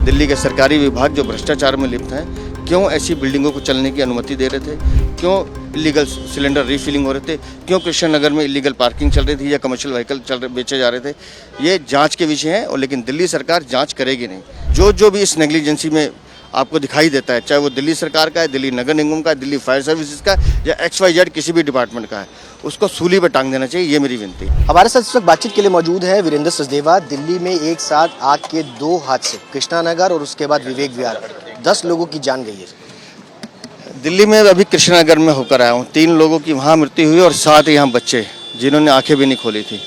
दिल्ली के सरकारी विभाग जो भ्रष्टाचार में लिप्त हैं, क्यों ऐसी बिल्डिंगों को चलने की अनुमति दे रहे थे, क्यों इलीगल सिलेंडर रीफिलिंग हो रहे थे, क्यों कृष्ण नगर में इलीगल पार्किंग चल रही थी या कमर्शियल व्हीकल बेचे जा रहे थे, ये जांच के विषय हैं। और लेकिन दिल्ली सरकार जांच करेगी नहीं। जो भी इस नेग्लिजेंसी में आपको दिखाई देता है, चाहे वो दिल्ली सरकार का है, दिल्ली नगर निगम का है, दिल्ली फायर सर्विसेज का या XYZ किसी भी डिपार्टमेंट का है, उसको सूली पर टांग देना चाहिए, ये मेरी विनती है। हमारे साथ इस वक्त बातचीत के लिए मौजूद है वीरेंद्र सचदेवा। दिल्ली में एक साथ आग के 2 हादसे, कृष्णा नगर और उसके बाद विवेक विहार, 10 लोगों की जान गई है। दिल्ली में अभी कृष्णा नगर में होकर आया हूँ, 3 लोगों की वहाँ मृत्यु हुई और 7 यहाँ बच्चे जिन्होंने आंखें भी नहीं खोली थी।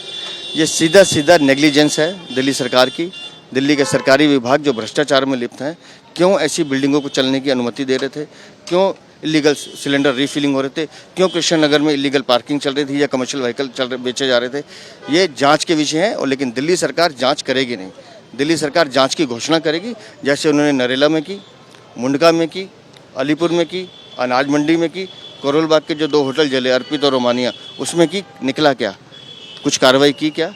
ये सीधा नेग्लिजेंस है दिल्ली सरकार की। दिल्ली के सरकारी विभाग जो भ्रष्टाचार में लिप्त हैं, क्यों ऐसी बिल्डिंगों को चलने की अनुमति दे रहे थे, क्यों इलीगल सिलेंडर रीफिलिंग हो रहे थे, क्यों कृष्ण नगर में इलीगल पार्किंग चल रही थी या कमर्शियल व्हीकल बेचे जा रहे थे, ये जांच के विषय हैं। और लेकिन दिल्ली सरकार जांच करेगी नहीं। दिल्ली सरकार जांच की घोषणा करेगी, जैसे उन्होंने नरेला में की, मुंडका में की, अलीपुर में की, अनाज मंडी में की, करोल बाग के जो 2 होटल जले, अर्पित और रोमानिया, उसमें की। निकला क्या? कुछ कार्रवाई की क्या?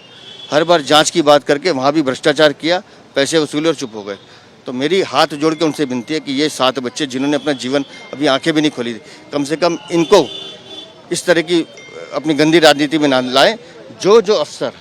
हर बार जांच की बात करके वहाँ भी भ्रष्टाचार किया, पैसे वसूले और चुप हो गए। तो मेरी हाथ जोड़ के उनसे विनती है कि ये 7 बच्चे जिन्होंने अपना जीवन अभी आंखें भी नहीं खोली थी, कम से कम इनको इस तरह की अपनी गंदी राजनीति में ना लाएं। जो अफसर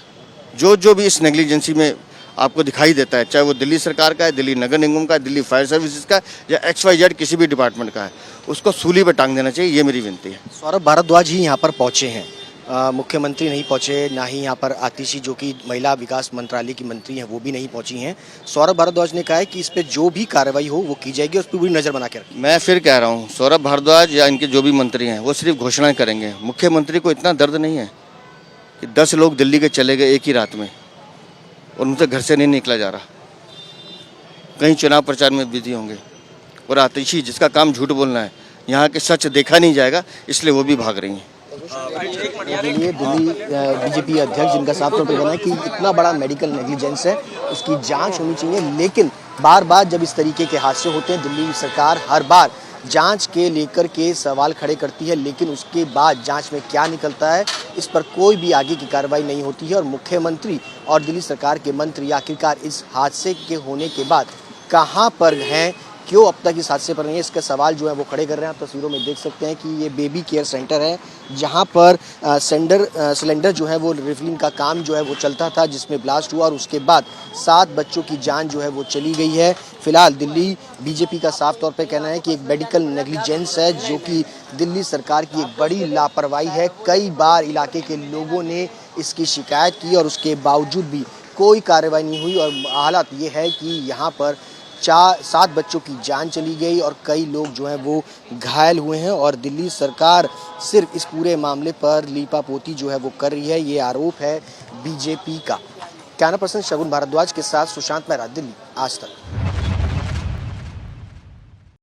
जो भी इस नेग्लिजेंसी में आपको दिखाई देता है, चाहे वो दिल्ली सरकार का है, दिल्ली नगर निगम का है, दिल्ली फायर सर्विसेज का या XYZ किसी भी डिपार्टमेंट का है, उसको सूली पर टांग देना चाहिए, ये मेरी विनती है। सौरभ भारद्वाज ही यहाँ पर पहुँचे हैं, मुख्यमंत्री नहीं पहुंचे, ना ही यहाँ पर आतिशी जो कि महिला विकास मंत्रालय की मंत्री हैं वो भी नहीं पहुंची हैं। सौरभ भारद्वाज ने कहा है कि इस पे जो भी कार्रवाई हो वो की जाएगी, उस पर पूरी नज़र बना के रखें। मैं फिर कह रहा हूँ, सौरभ भारद्वाज या इनके जो भी मंत्री हैं वो सिर्फ घोषणाएं करेंगे। मुख्यमंत्री को इतना दर्द नहीं है कि 10 लोग दिल्ली के चले गए एक ही रात में और उनसे घर से नहीं निकला जा रहा, कहीं चुनाव प्रचार में बिजी होंगे। और आतिशी जिसका काम झूठ बोलना है, यहाँ के सच देखा नहीं जाएगा, इसलिए वो भी भाग रही हैं। दिल्ली बीजेपी अध्यक्ष जिनका साफ तौर पर कहना है कि इतना बड़ा मेडिकल नेग्लिजेंस है, उसकी जांच होनी चाहिए। लेकिन बार बार जब इस तरीके के हादसे होते हैं, दिल्ली सरकार हर बार जांच के लेकर के सवाल खड़े करती है, लेकिन उसके बाद जांच में क्या निकलता है इस पर कोई भी आगे की कार्रवाई नहीं होती है। और मुख्यमंत्री और दिल्ली सरकार के मंत्री आखिरकार इस हादसे के होने के बाद कहाँ पर हैं, क्यों अब तक इस हादसे पर नहीं है, इसका सवाल जो है वो खड़े कर रहे हैं। आप तस्वीरों में देख सकते हैं कि ये बेबी केयर सेंटर है, जहां पर सिलेंडर जो है वो रिफिलिंग का काम जो है वो चलता था, जिसमें ब्लास्ट हुआ और उसके बाद 7 बच्चों की जान जो है वो चली गई है। फिलहाल दिल्ली बीजेपी का साफ तौर पे कहना है कि एक मेडिकल नेग्लिजेंस है, जो कि दिल्ली सरकार की एक बड़ी लापरवाही है। कई बार इलाके के लोगों ने इसकी शिकायत की और उसके बावजूद भी कोई कार्रवाई नहीं हुई। और हालात ये है कि यहाँ पर 7 बच्चों की जान चली गई और कई लोग जो हैं वो घायल हुए हैं। और दिल्ली सरकार सिर्फ इस पूरे मामले पर लीपापोती जो है वो कर रही है, ये आरोप है बीजेपी का। कैमरा पर्सन शगुन भारद्वाज के साथ सुशांत मेहरा, दिल्ली आज तक।